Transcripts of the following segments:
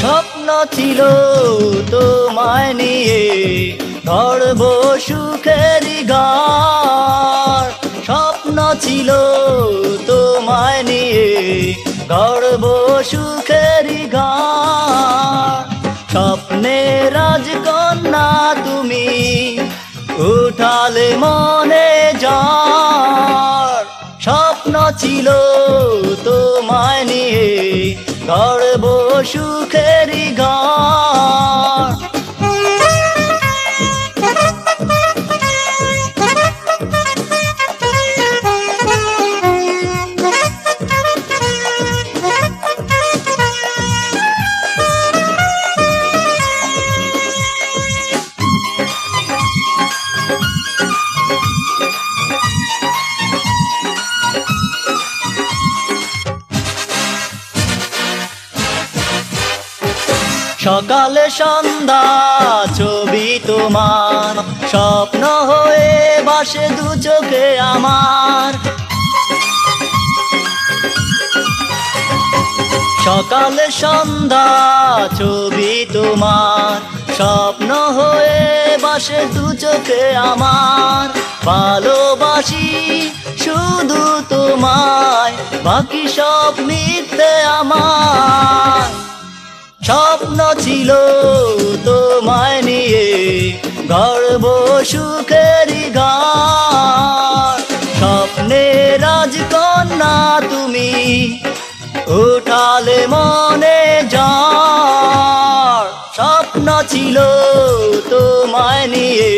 স্বপ্ন ছিল তোমায় নিয়ে গড়ব সুখেরি ঘর। স্বপ্ন ছিল তোমায় নিয়ে গড়ব সুখেরি ঘর। স্বপ্নে রাজকন্যা তুমি উঠালে মনে ঝড়। স্বপ্ন ছিল তোমায় নিয়ে গড়ব সুখেরি ঘর। সকালে সন্ধ্যা ছবি তোমার স্বপ্ন হয়ে ভাসে দু চোখে আমার। সকালে সন্ধ্যা ছবি তোমার স্বপ্ন হয়ে ভাসে দু চোখে আমার। ভালোবাসি শুধু তোমায়, বাকি সব মিথ্যে আমার। স্বপ্ন ছিল তোমায় নিয়ে গড়ব সুখেরি ঘর। স্বপ্নে রাজকন্যা তুমি উঠালে মনে ঝড়। স্বপ্ন ছিল তোমায় নিয়ে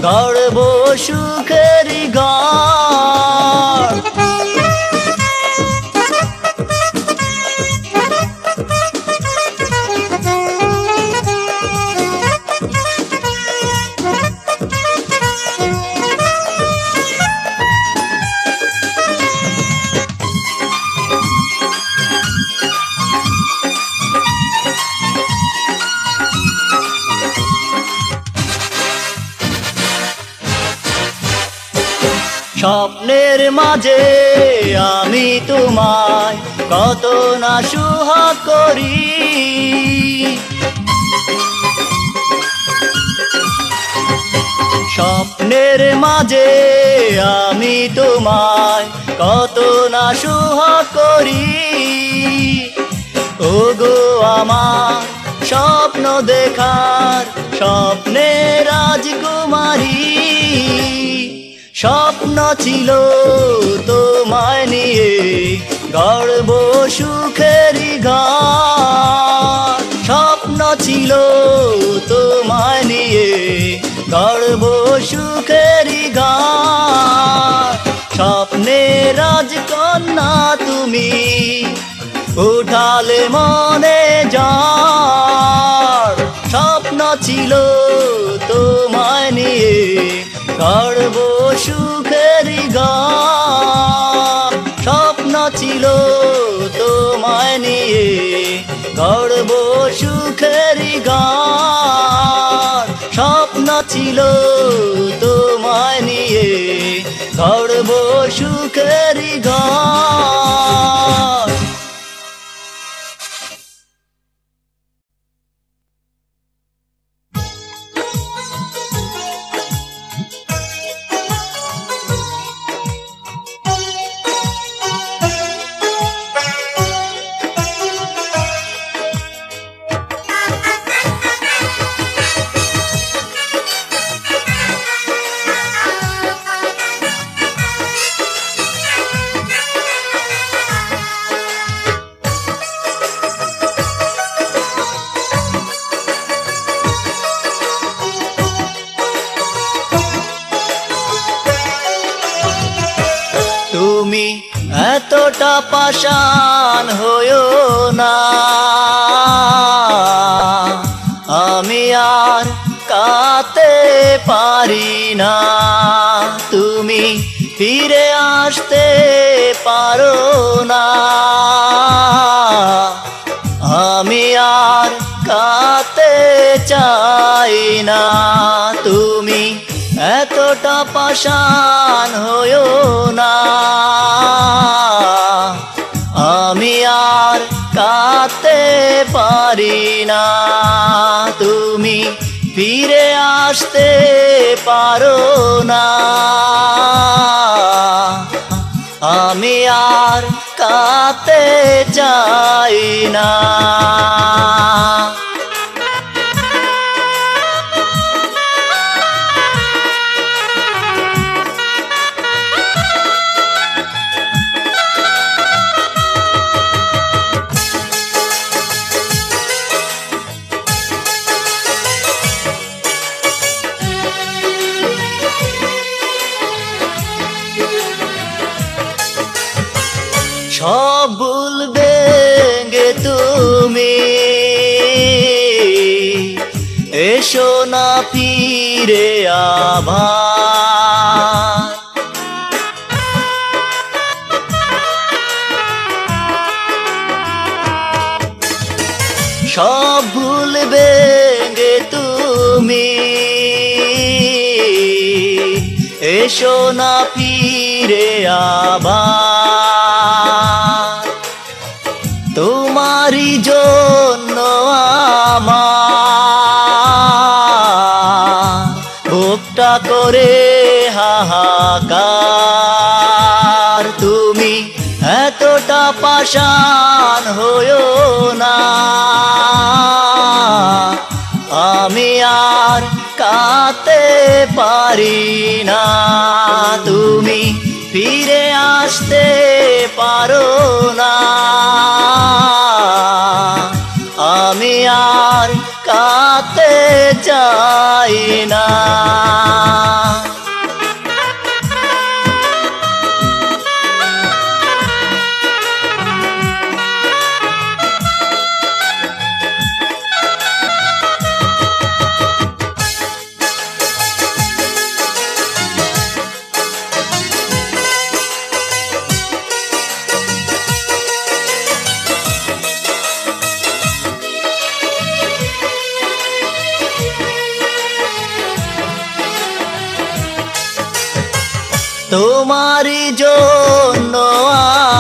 গড়ব সুখেরি ঘর। স্বপ্নের মাঝে আমি তোমায় কত না সুহাগ করি। স্বপ্নের মাঝে আমি তোমায় কত না সুহাগ করি। ওগো আমার স্বপ্ন দেখার স্বপ্নের রাজকুমারী। স্বপ্ন ছিল তোমায় নিয়ে গড়ব সুখেরি ঘর। স্বপ্ন ছিল তোমায় নিয়ে গড়ব সুখেরি ঘর। স্বপ্নে রাজকন্যা তুমি উঠালে মনে ঝড়। স্বপ্ন ছিল তোমায় নিয়ে গড়ব সুখেরি ঘর। স্বপ্ন ছিল তোমায় নিয়ে গড়ব সুখেরি ঘর। স্বপ্ন ছিল তোমায় নিয়ে গড়ব সুখেরি ঘর। তুমি এতটা পাষাণ হইও না, আমি আর কাঁদতে পারি না। তুমি ফিরে আসতে পারো না, আমি আর কাঁদতে চাই না। তুমি এতটা পাষাণ হইও না, আমি আর কাঁদতে পারি পারি না তুমি ফিরে আসতে পারো না আমি আর কাঁদতে চাই না সব ভুলবে গে তুমি এসো না ফিরে আবার সব ভুলবে গে তুমি এসো না ফিরে আবার তোমারই জন্য আমার বুকটা করে হাহাকার তুমি এতটা পাষাণ হইও না আমি আর কাঁদতে পারি না তুমি ফিরে আসতে পারো না আমি আর কাঁদতে চাই না তোমারই জন্য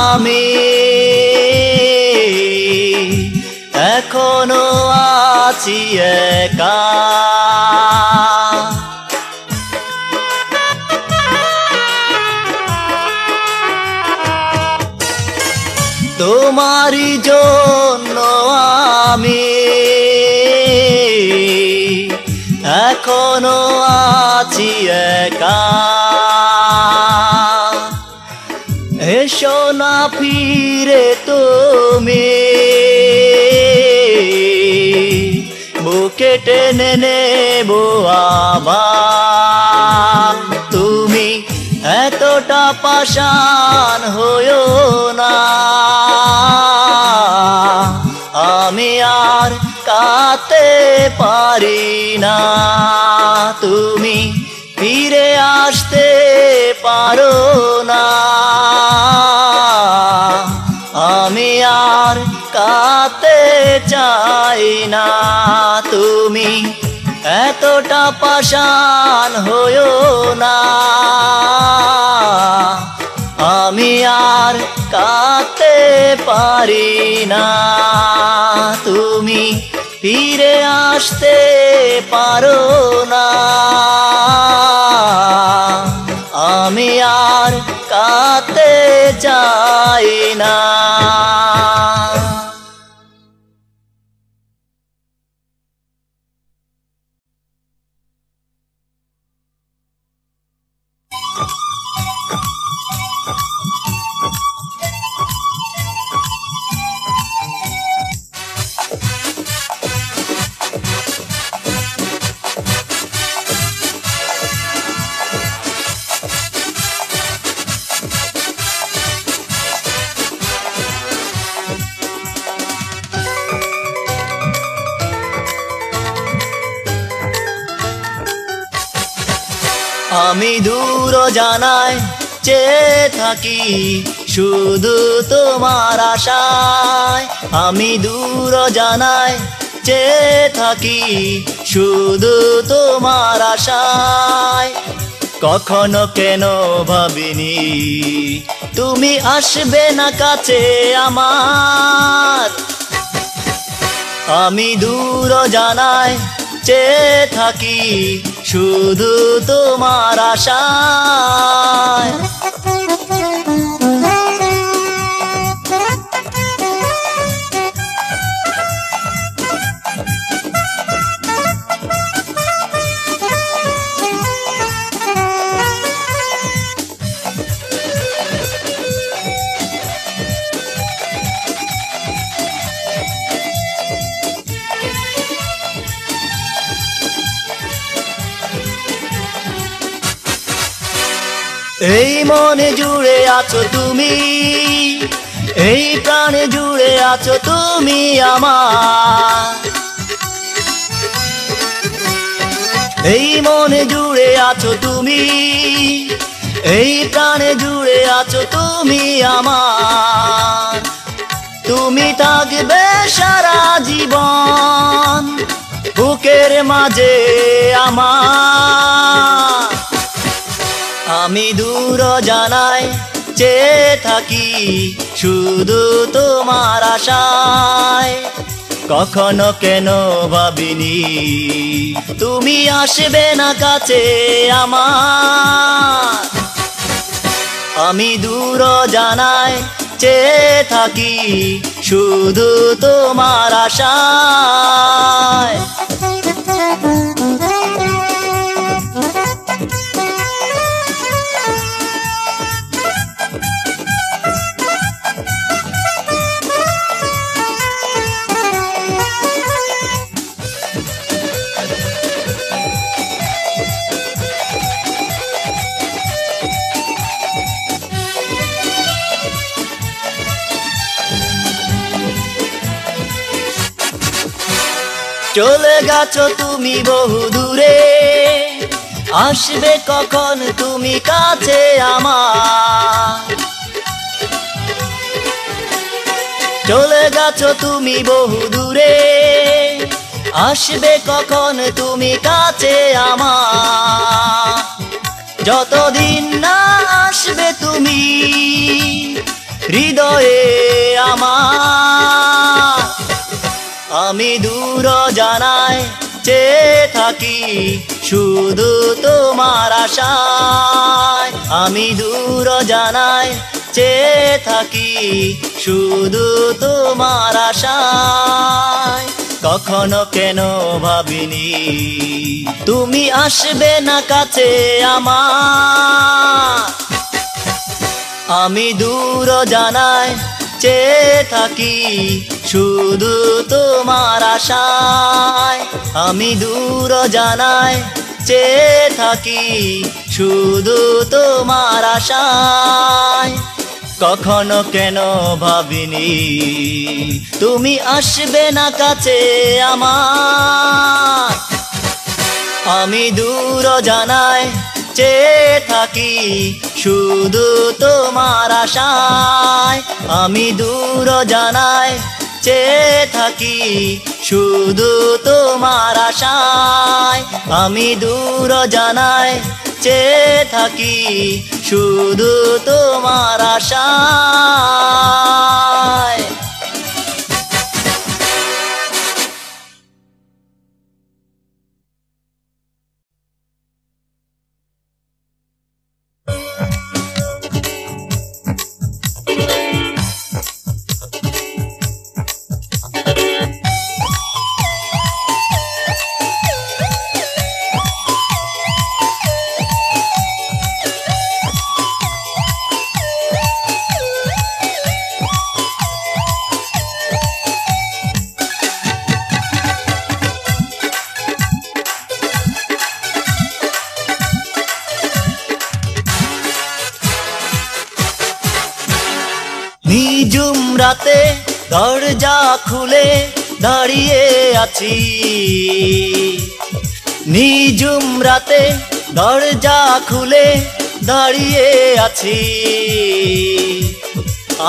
আমি এখনো আছি একা তোমারই জন্য আমি এখনো আছি একা এসো না ফিরে তুমি বুকে টেনে নেব আবার তুমি এতটা পাষাণ হইও না আমি আর কাঁদতে পারি না তুমি ফিরে আসতে পারো না আমি আর কাঁদতে চাই না তুমি এতটা পাষাণ হইও না আমি আর কাঁদতে পারি না তুমি ফিরে আসতে পারো না আমি আর কাঁদতে চাই না আমি দূর জানায় চেয়ে থাকি শুধু তোমার আশায় আমি দূর জানায় চেয়ে থাকি শুধু তোমার আশায় কখনো কেন ভাবিনি তুমি আসবে না কাছে আমার আমি দূর জানায় চেয়ে থাকি শুধু তোমার আশায়। এই মনে জুড়ে আছো তুমি, এই প্রাণে জুড়ে আছো তুমি আমার। এই মনে জুড়ে আছো তুমি, এই প্রাণে জুড়ে আছো তুমি আমার। তুমি থাকবে সারা জীবন বুকের মাঝে আমার। আমি দূর জানায় চেয়ে থাকি শুধু তোমার আশায়। কখনো কেন ভাবিনি তুমি আসবে না কাছে আমার। আমি দূর জানায় চেয়ে থাকি শুধু তোমার আশায়। চলে গেছো তুমি বহু দূরে, আসবে কখন তুমি কাছে আমার। চলে গেছো তুমি বহু দূরে, আসবে কখন তুমি কাছে আমার। যতদিন না আসবে তুমি হৃদয়ে আমার। আমি দূর জানায় চেয়ে থাকি শুধু তোমার আশায়। আমি দূর জানায় চেয়ে থাকি শুধু তোমার আশায়। কখনো কেন ভাবিনি তুমি আসবে না কাছে আমার। আমি দূর জানায় চেয়ে থাকি শুধু তোমার আশায়। আমি দূর জানায় চেয়ে থাকি শুধু তোমার আশায়। কখনো কেন ভাবিনি তুমি আসবে না কাছে আমার। আমি দূর জানায় চেয়ে থাকি শুধু তোমার আশায়। আমি দূর জানায় চেয়ে থাকি শুধু তোমার আশায়। আমি দূর জানায় চেয়ে থাকি শুধু তোমার আশায়। নিঝুম রাতে দরজা খুলে দাঁড়িয়ে আছি। নিঝুম রাতে দরজা খুলে দাঁড়িয়ে আছি।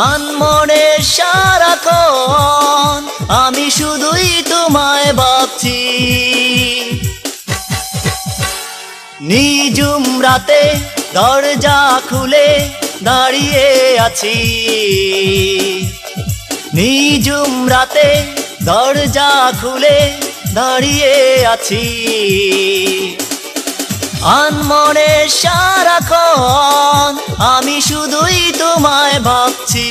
আনমনে সারাক্ষণ আমি শুধুই তোমায় ভাবছি। নিঝুম রাতে দরজা খুলে দাঁড়িয়ে আছি। নিঝুম রাতে দরজা খুলে দাঁড়িয়ে আছি আনমনে সারাক্ষণ আমি শুধুই তোমায় ভাবছি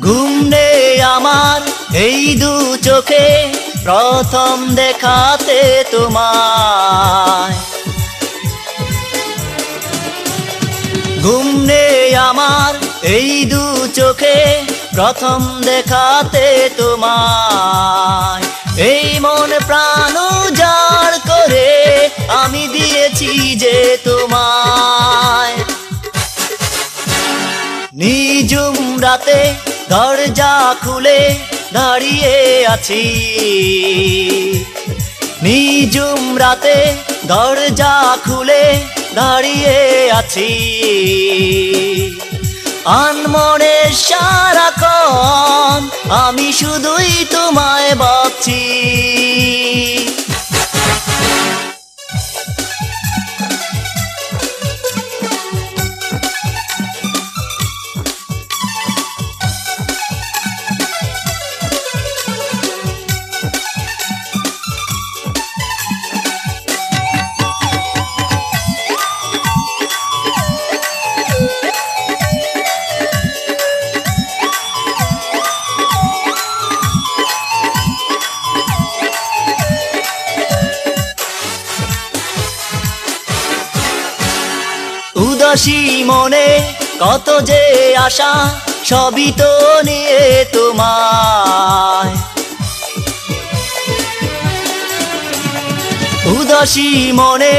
ঘুম নেই আমার এই দু চোখে প্রথম দেখাতে তোমায় ঘুম নেই আমার এই দু চোখে প্রথম দেখাতে তোমায় এই মন প্রাণ উজাড় করে আমি দিয়েছি যে তোমায় নিঝুম রাতে দরজা খুলে দাঁড়িয়ে আছি নিঝুম রাতে দরজা খুলে দাঁড়িয়ে আছি আনমনে সারাক্ষণ আমি শুধুই তোমায় ভাবছি উদাসী মনে কত যে আশা সবই তো নিয়ে তোমায় উদাসী মনে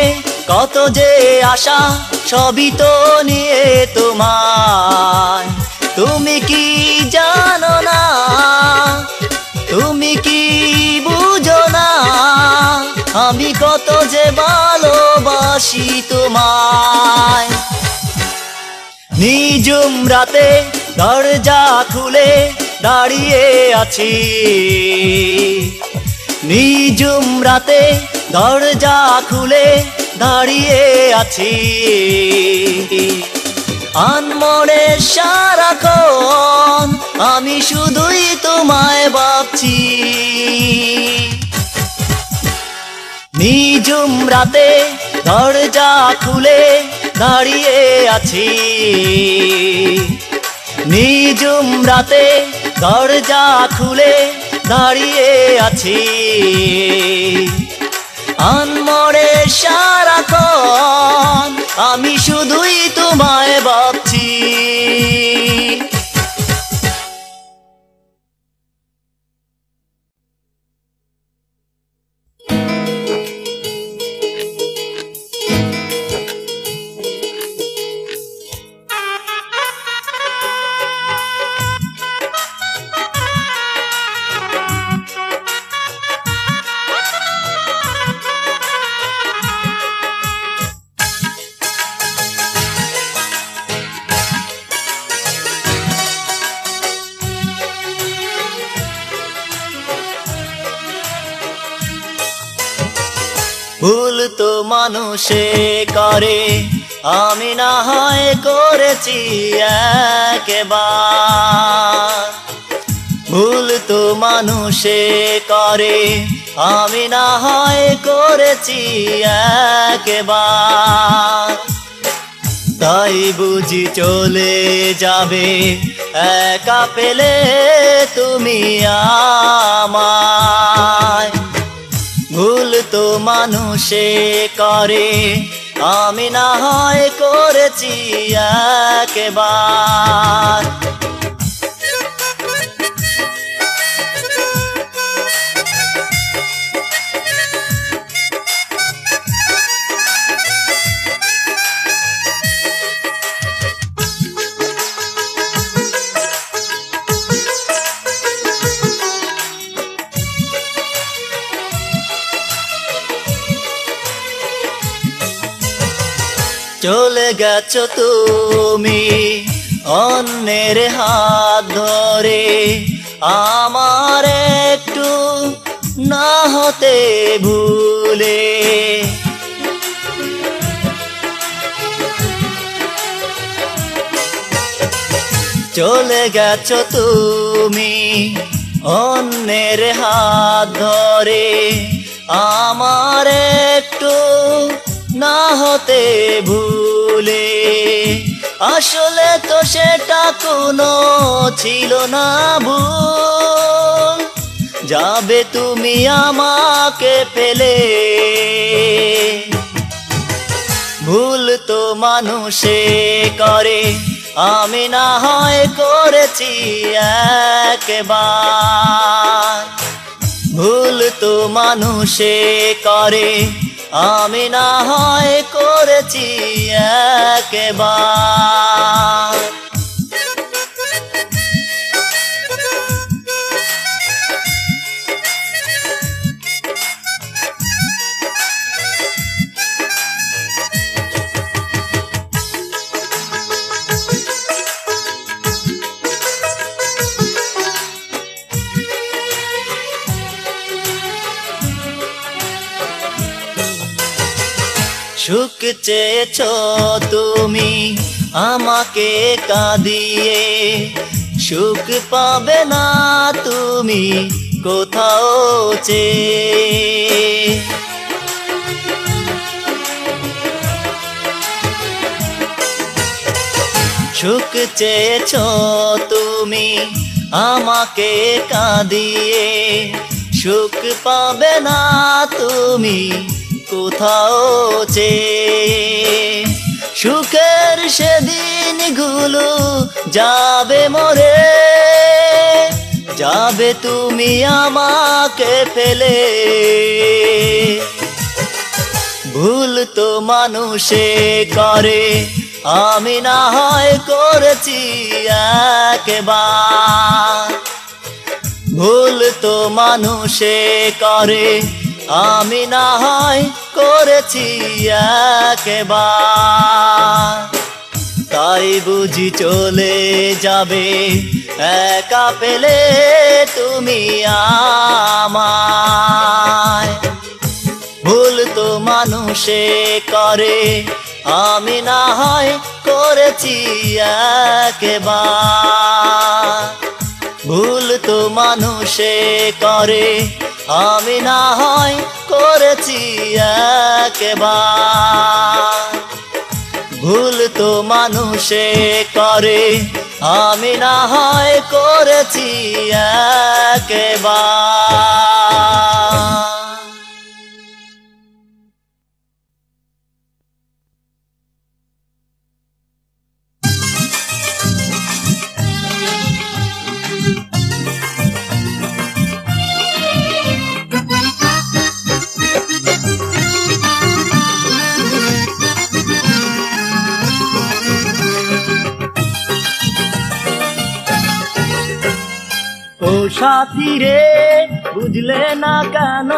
কত যে আশা সবই তো নিয়ে তোমায় তুমি কি জানো না তুমি কি বুঝো না আমি কত যে ভালোবাসি তোমায় নিঝুম রাতে দরজা খুলে দাঁড়িয়ে আছি নিঝুম রাতে দরজা খুলে দাঁড়িয়ে আছি আনমনে সারাক্ষণ আমি শুধুই তোমায় ভাবছি নিঝুম রাতে দরজা খুলে দাঁড়িয়ে আছি নিঝুম রাতে দরজা খুলে দাঁড়িয়ে আছি আনমনে সারাক্ষণ আমি শুধুই তোমায় ভাবছি ভুল তো মানুষে করে আমি না হয় করেছি একবার ভুল তো মানুষে করে আমি না হয় করেছি একবার তাই বুঝি চলে যাবে একা পেলে তুমি আমায় ভুল তো মানুষে করে আমি না হয় করেছি একবার চলে গেছো তুমি অন্যের হাত ধরে, আমার একটু না হতে ভুলে। চলে গেছো তুমি অন্যের হাত ধরে, আমার একটু না হতে ভুলে। আসলে তো সেটা কোনো ছিল না ভুল, যাবে তুমি আমাকে ফেলে। ভুল তো মানুষে করে, আমি না হয় করেছি একবার। ভুল তো মানুষে করে, আমি না হয় করেছি একবার। সুখ চেয়েছো তুমি আমাকে কাঁদিয়ে, সুখ পাবে না তুমি কোথাও চেয়ে। সুখ চেয়েছো তুমি আমাকে কাঁদিয়ে, সুখ পাবে না তুমি কোথাও চেয়ে। সুখের সেদিন গুলো যাবে মরে, যাবে তুমি আমাকে ফেলে। ভুল তো মানুষে করে, আমি না হয় করেছি একবার। ভুল তো মানুষে করে, আমি না হয় করেছি একবার। তাই বুঝি চলে যাবে একা পেলে তুমি আমায়। ভুল তো মানুষে করে, আমি না হয় করেছি একবার। ভুল তো মানুষে করে, আমি না হয় করেছি একবার। ভুল তো মানুষে করে, আমি না হয় করেছি একবার। ও সাথী রে, বুঝলে না কেন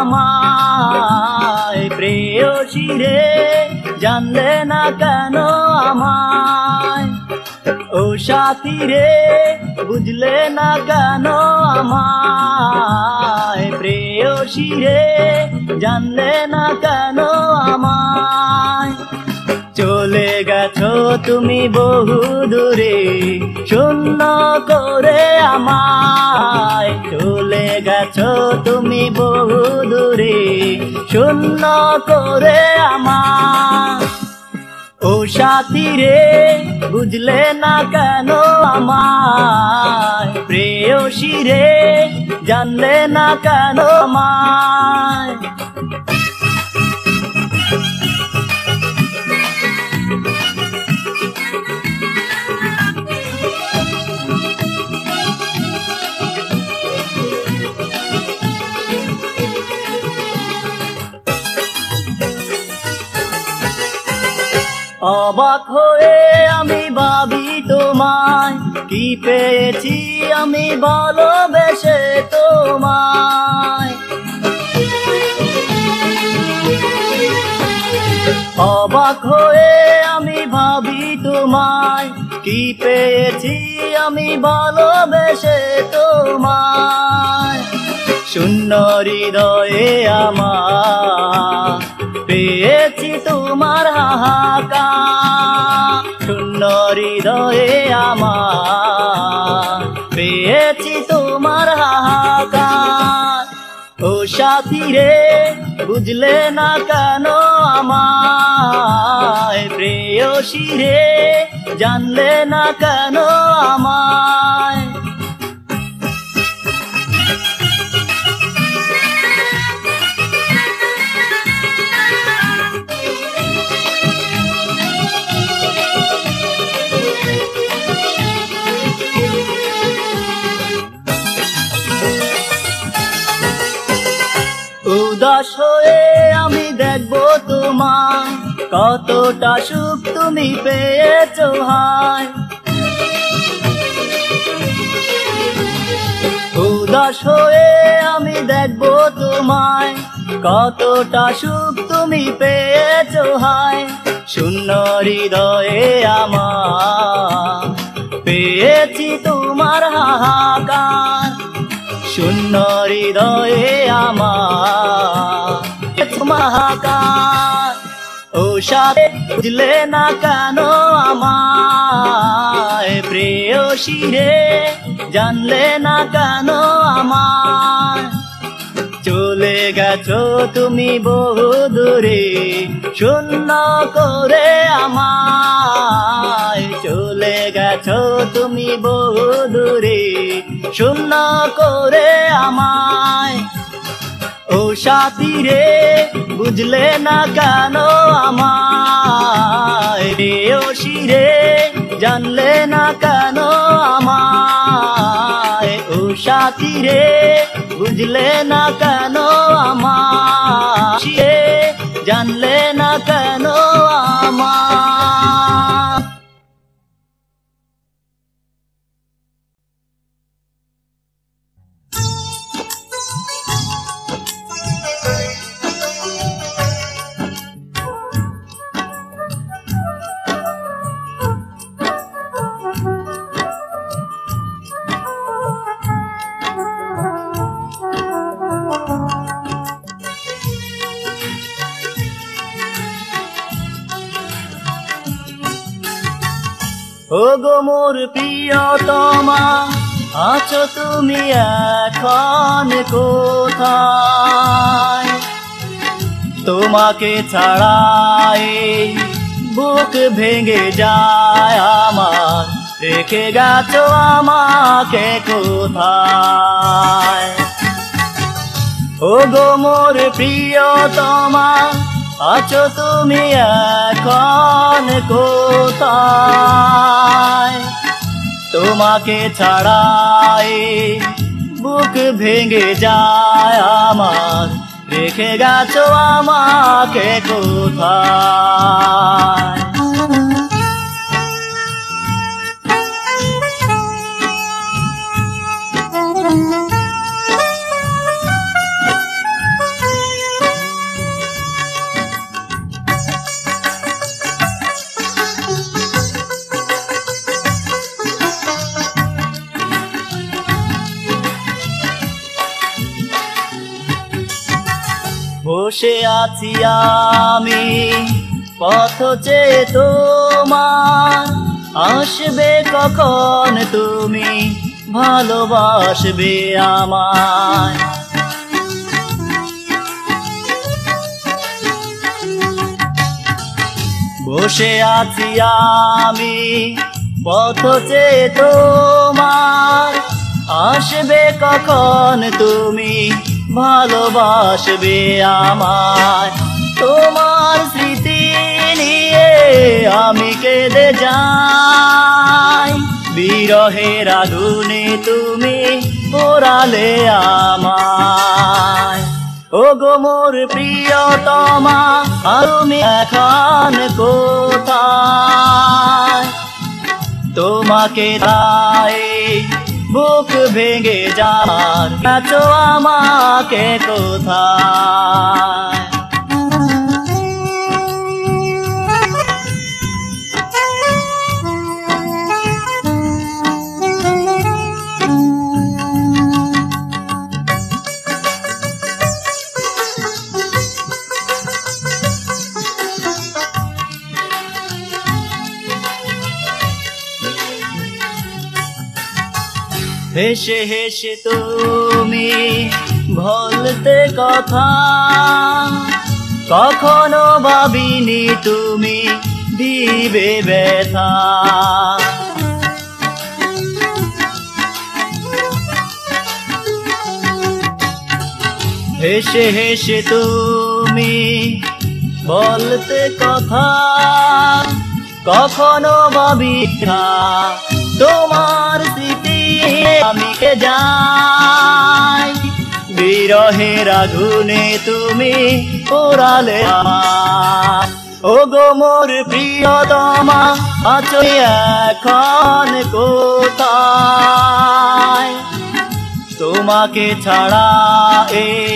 আমায়? প্রেয়সী রে, জানলে না কেন আমায়? ও সাথী রে, বুঝলে না কেন আমায়? প্রেয়সী রে, জানলে না কেন আমায়? চলে গেছো তুমি বহু দূরে, শূন্য করে আমায়। চলে গেছো তুমি বহু দূরে, শূন্য করে আমায়। ও সাথী রে, বুঝলে না কেন আমায়? প্রেয়সী রে, জানলে না কেন আমায়? অবাক হয়ে আমি ভাবি তোমায়, কি পেয়েছি আমি ভালোবেসে তোমায়। অবাক হয়ে আমি ভাবি তোমায়, কি পেয়েছি আমি ভালোবেসে তোমায়। শূন্য হৃদয়ে আমার পেয়েছি তোমার হাহাকার, শূন্য হৃদয়ে আমার পেয়েছি তোমার হাহাকার। ও সাথী রে বুঝলে না কেন আমায়, প্রেয়সী রে জানলে না কেন আমায়। উদাস হয়ে আমি দেখবো তোমায়, কতটা সুখ তুমি পেয়েছো হায়। উদাস হয়ে আমি দেখবো তোমায়, কতটা সুখ তুমি পেয়েছো হায়। শূন্য হৃদয়ে আমার পেয়েছি তোমার হাহাকার, শূন্য হৃদয়ে আমার হাহাকার। ও সাথে বুঝলে না কেন আমায়, প্রেয়সী রে জানলে না কেন আমায়। চলে গেছো তুমি বহু দূরে শূন্য করে আমায়, চলে গেছো তুমি বহু দূরে শূন্য করে আমায়। ও সাথী রে বুঝলে না কেন আমায়, প্রেয়সী রে জানলে না কেন আমায়। ও সাথী রে বুঝলে না কেন আমায়, জানলে না কেন আমায়। ওগো মোর প্রিয়তমা, আছো তুমি এখন কোথায়? তোমাকে ছাড়াই বুক ভেঙে যায় আমার, রেখে গেছো আমাকে কোথায়? ওগো মোর প্রিয়তমা, আছো তুমি এখন কোথায়? তোমাকে ছাড়াই বুক ভেঙে যায় আমার, রেখে গেছো আমাকে কোথায়? বসে আছি আমি পথ চেয়ে তোমার, আসবে কখন তুমি ভালোবাসবে আমায়? বসে আছি আমি পথ চেয়ে তোমার, আসবে কখন তুমি ভালোবাসবে আমায়? তোমার স্মৃতি নিয়ে আমি কেঁদে যাই, বিরহের আগুনে তুমি পোড়ালে আমায়। ওগো মোর প্রিয়তমা, তুমি এখন কোথায়? তোমাকে তাই বুক ভেঙে যার, আছো আমাকে কোথায়? হেসে হেসে তুমি বলতে কথা, কখনো ভাবিনি তুমি দিবে ব্যথা। হেসে হেসে তুমি বলতে কথা, কখনো ভাবি না তোমার স্মৃতি আমি কে যাই। বিরহের আগুনে তুমি পোড়ালে আমায়, ও গো মোর প্রিয়তমা আছো এখন কোথায়। তোমাকে ছাড়া এই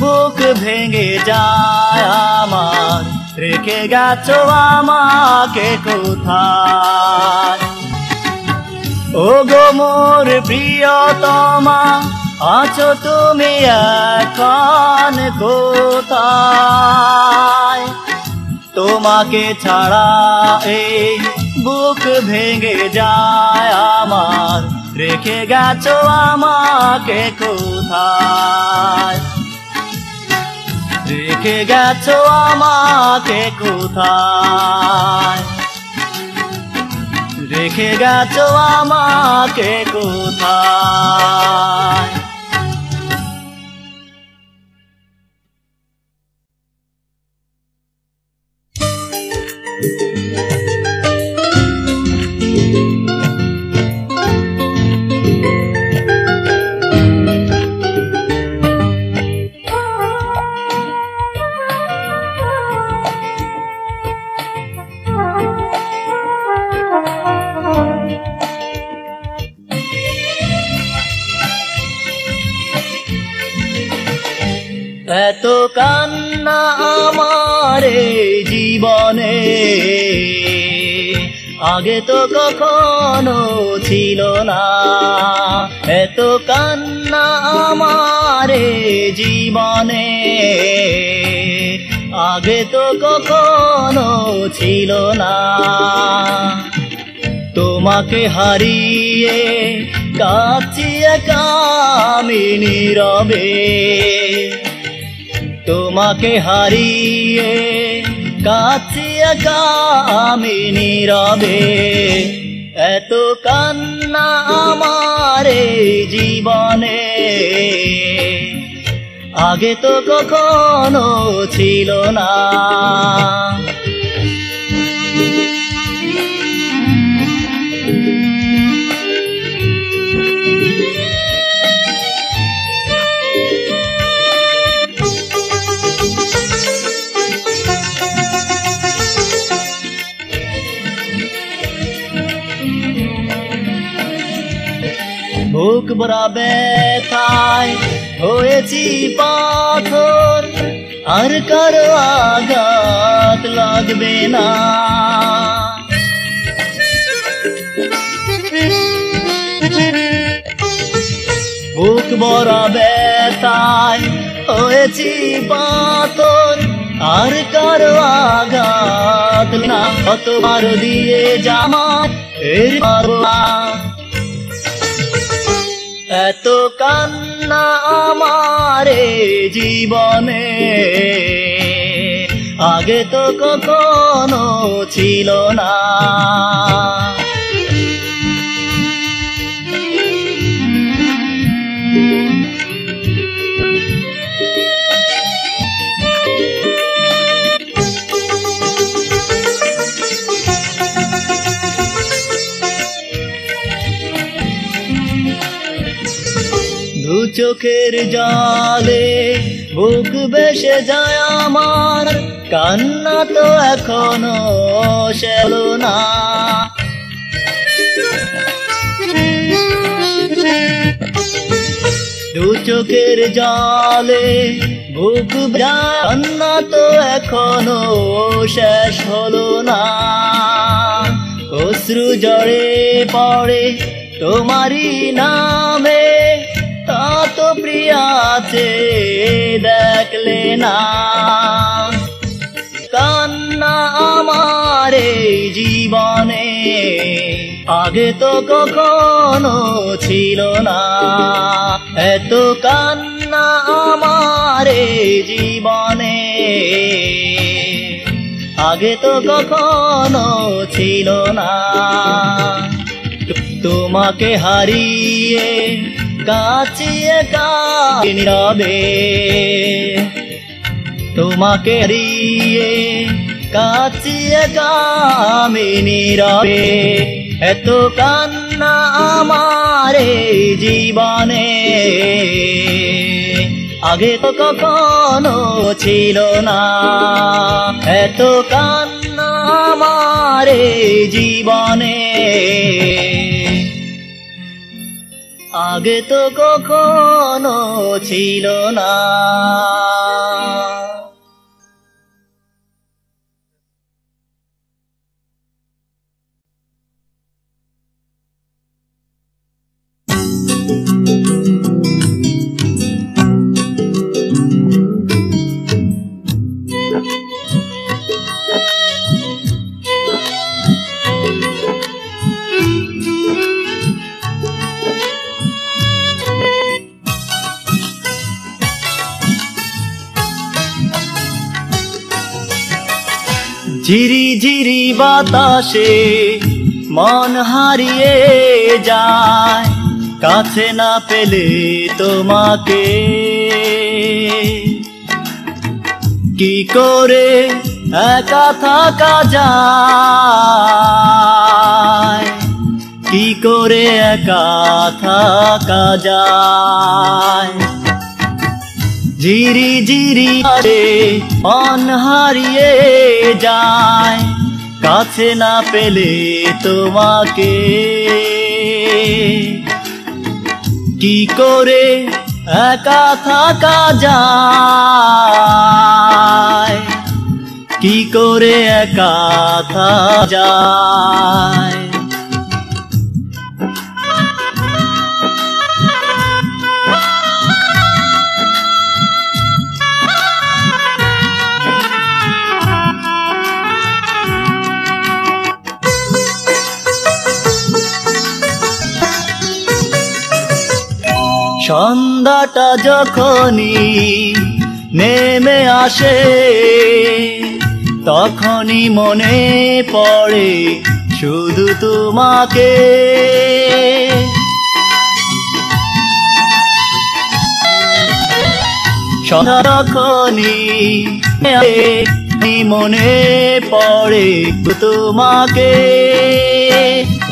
বুক ভেঙে যায় আমার, রেখে গেছো আমাকে কোথায়। ও গো মোর প্রিয়তমা আছো তুমি এখন কোথায়। তোমাকে ছাড়া এই বুক ভেঙে যায় আমার, রেখে গেছো আমাকে কোথায়। রেখে গেছো আমাকে কোথায়, রেখে গেছো আমাকে কোথায়। এত কান্না আমার জীবনে আগে তো কখনো ছিল না। এত কান্না আমার জীবনে আগে তো কখনো ছিল না। তোমাকে হারিয়ে কাঁদছি একা আমি নীরবে, তোমাকে হারিয়ে কাঁদছি একা আমি নীরবে। এত কান্না আমার জীবনে আগে তো কখনো ছিল না। বুক ভরা ব্যথায় হয়েছি পাথর, আর কারো আঘাত লাগবে না। বুক ভরা ব্যথায় হয়েছি পাথর, আর কারো আঘাত না। কতবার দিয়ে জামা এর পারলা, এত কান্না আমার জীবনে আগে তো কখনো ছিল না। দু চোখের জলে বুক ভেসে যায় আমার, কান্না তো এখনো শেলো না। দু চোখের জলে বুক যায়, কান্না তো এখনো শেষ হলো না। অশ্রু ঝরে পড়ে তোমারই নামে, তা তো প্রিয়াতে দেখলে না। কান্না আমার জীবনে আগে তো কখনো ছিল না এত কান্না আমার জীবনে, আগে তো কখনো ছিল না। তোমাকে হারিয়ে কাছে নীরবে, তোমাকে হারিয়ে কাছে আমি নীরবে, এত কান্না আমার জীবনে, আগে তো কখনো ছিল না এত কান্না আমার জীবনে, আগে তো কখনো ছিল না। ঝিরি ঝিরি বাতাসে মন হারিয়ে যায়, কাছে না পেলে তোমাকে কি করে একা থাকা যায়, কি করে একা থাকা যায়। ঝিরি ঝিরি মন হারিয়ে যায়, কাছে না পেলে তোমাকে কি করে একা থাকা যায়, কি করে একা থাকা যায়। সন্ধ্যাটা যখনই নেমে আসে, তখনই মনে পড়ে শুধু তোমাকে, সন্ধ্যা যখনই মনে পড়ে তোমাকে,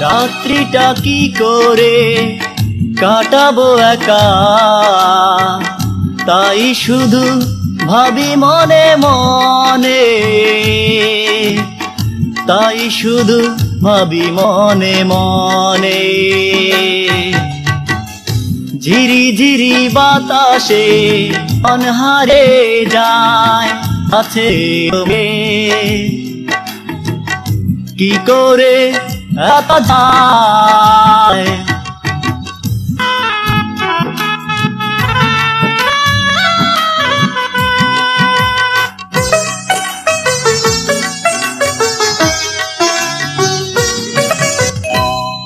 রাত্রিটা কি করে কাটাবো একা, তাই শুধু ভাবি মনে মনে, তাই শুধু ভাবি মনে মনে। ঝিরি ঝিরি বাতাসে মন হারে যায়, আছে কি করে এত যায়।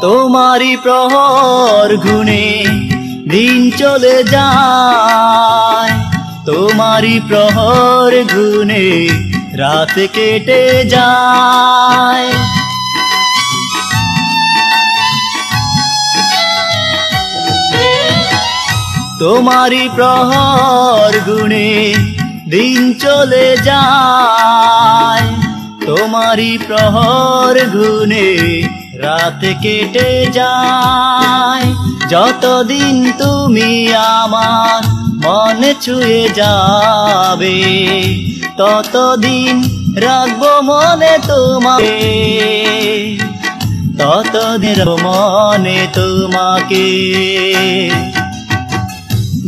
তোমারি প্রহর গুনে দিন চলে যায়, তোমারি প্রহর গুনে রাত কেটে যায়। তোমারি প্রহর গুনে দিন চলে যায়, তোমারি প্রহর গুনে রাত কেটে যায়। যতদিন তুমি আমার মনে ছুঁয়ে যাবে, ততদিন রাখবো মনে তোমাকে, ততদিন মনে তোমাকে।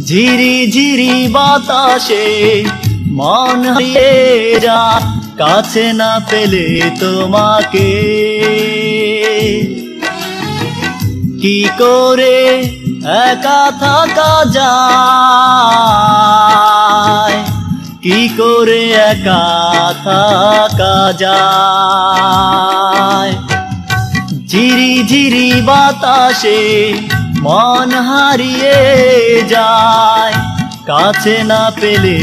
ঝিরি ঝিরি বাতাসে মন হারিয়ে যায়, কাছে না পেলে তোমাকে কি করে একা থাকা যায়, কি করে একা থাকা যায়। ঝিরি ঝিরিঝিরি বাতাসে মন হারিয়ে যায়, কাছে না পেলে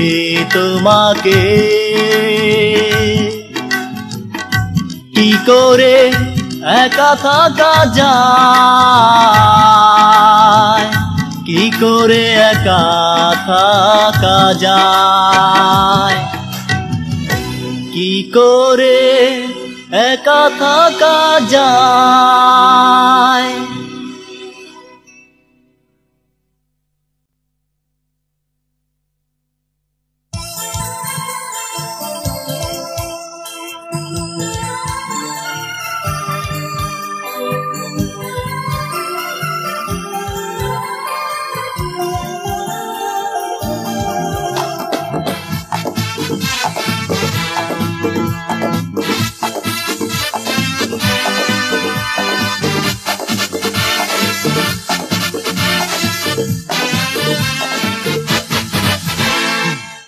তোমাকে। কি করে একা থাকা যায়, কি করে একা থাকা যায়, কি করে একা থাকা যায়।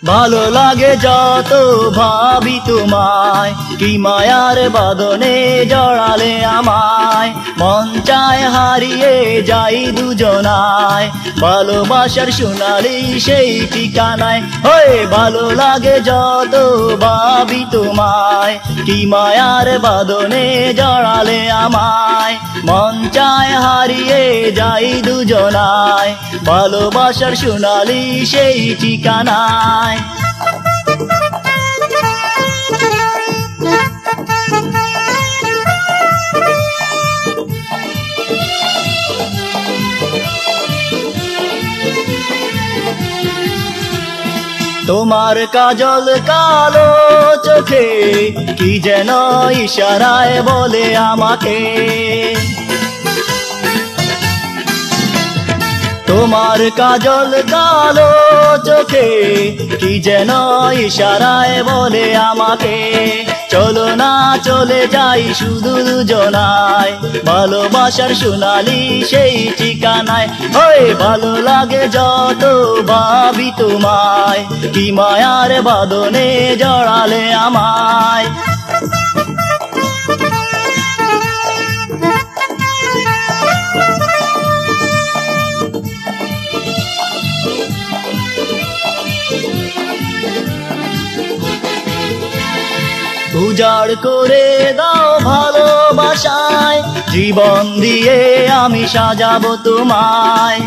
ভালো লাগে যত ভাবি তোমায়, কি মায়ার বাঁধনে জড়ালে আমায়। মন চায় হারিয়ে যাই দুজনায়, ভালোবাসার সোনালি সেই ঠিকানায়। ওই ভালো লাগে যত ভাবি তোমায়, কি মায়ার বাঁধনে জড়ালে আমায়। মন চায় হারিয়ে যাই দুজনায়, ভালোবাসার সোনালি সেই ঠিকানায়। তোমার কাজল কালো চোখে কি যেন ইশারায় বলে আমাকে। তোমার কাজল কালো চোখে কি যেন ইশারায় বলে আমাকে। চলো না চলে যাই শুধু দুজনায়, ভালোবাসার সোনালি সেই ঠিকানায়। ওই ভালো লাগে যত ভাবি তোমায়, কি মায়ার বাঁধনে জড়ালে আমায়। উজাড় করে দাও ভালোবাসায়, জীবন দিয়ে আমি সাজাবো তোমায়।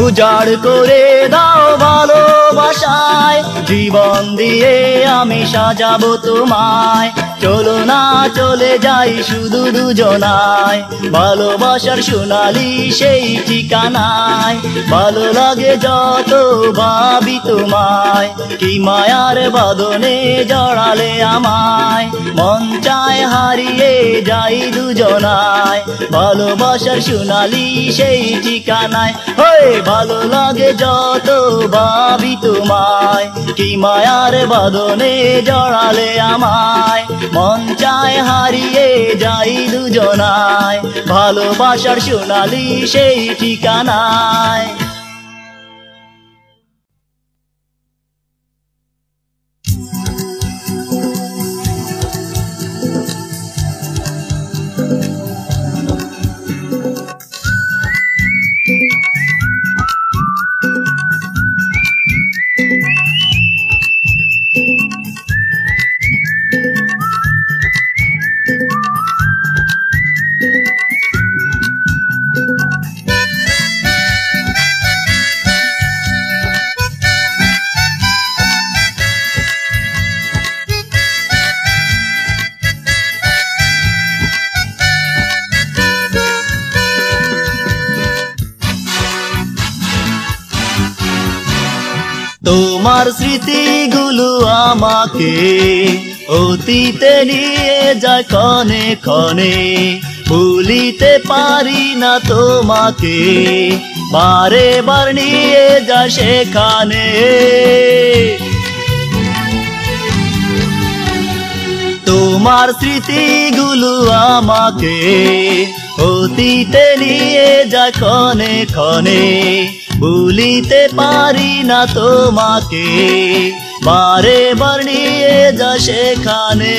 উজাড় করে দাও ভালোবাসায়, জীবন দিয়ে আমি সাজাবো তোমায়। চলো না চলে যাই শুধু দুজনায়, ভালোবাসার সোনালি সেই ঠিকানায়। ভালো লাগে যত ভাবি তোমায়, কি মায়ার বাঁধনে জড়ালে আমায়। মন চায় হারিয়ে যাই দুজনায়, ভালোবাসার সোনালি সেই ঠিকানায়। ওই ভালো লাগে যত ভাবি তোমায়, কি মায়ার বাঁধনে জড়ালে আমায়। মন চায় হারিয়ে যাই দুজনায়, ভালোবাসার সোনালি সেই ঠিকানায়। তোমার স্মৃতিগুলো আমাকে অতীতে নিয়ে যায় ক্ষণে ক্ষণে। ভুলিতে পারি না তোমাকে, বারে বার নিয়ে যায় সেখানে। তোমার স্মৃতিগুলো আমাকে অতীতে নিয়ে যায় ক্ষণে ক্ষণে। ভুলিতে পারি না তোমাকে, বারে বার নিয়ে যা সেখানে।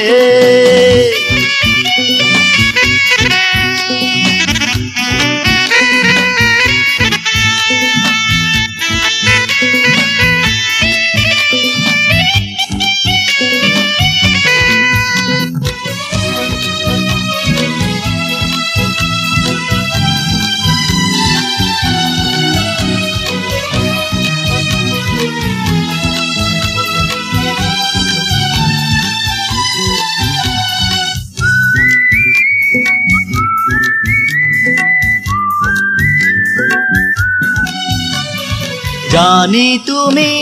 জানি তুমি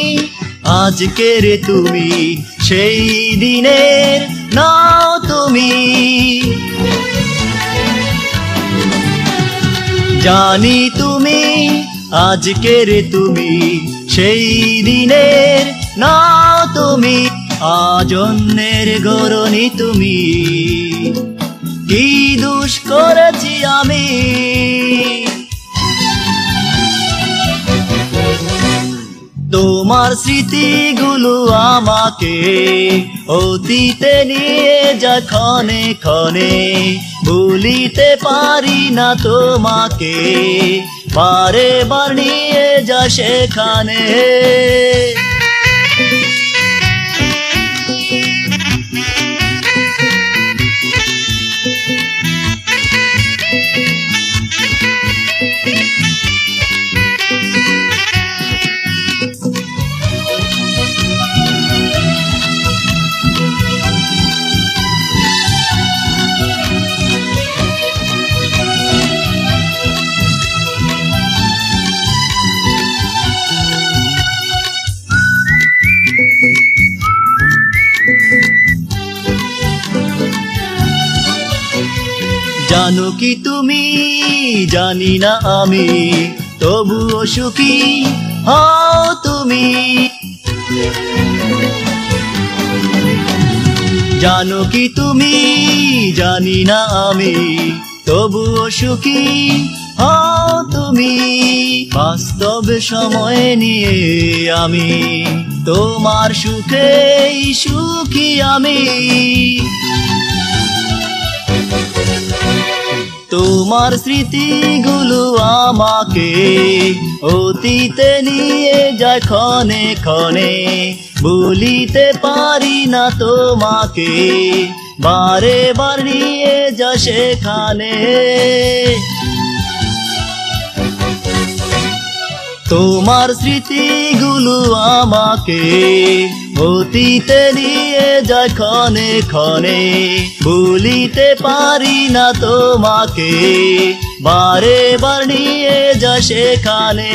আজকের তুমি সেই দিনের নাও তুমি, জানি তুমি আজকের তুমি সেই দিনের নাও তুমি। আজ অন্যের গরনি তুমি, কি দোষ করেছি আমি। তোমার স্মৃতিগুলো আমাকে অতীতে নিয়ে যায় ক্ষণে ক্ষণে, ভুলিতে পারি না তোমাকে, বারে বার নিয়ে যা সেখানে। জানো কি তুমি জানি না আমি, তবুও সুখী হও তুমি। জানো কি তুমি জানি না আমি, তবুও সুখী হও তুমি। বাস্তব সময় নিয়ে আমি তোমার সুখেই সুখী আমি। তোমার স্মৃতিগুলো আমাকে অতীতে নিয়ে যায় ক্ষণে ক্ষণে, ভুলিতে পারি না তোমাকে, বারে বার নিয়ে যা সেখানে। তোমার স্মৃতিগুলো আমাকে অতীতে নিয়ে যায় ক্ষণে ক্ষণে, ভুলিতে পারি না তোমাকে, বারে বার নিয়ে যা সেখানে।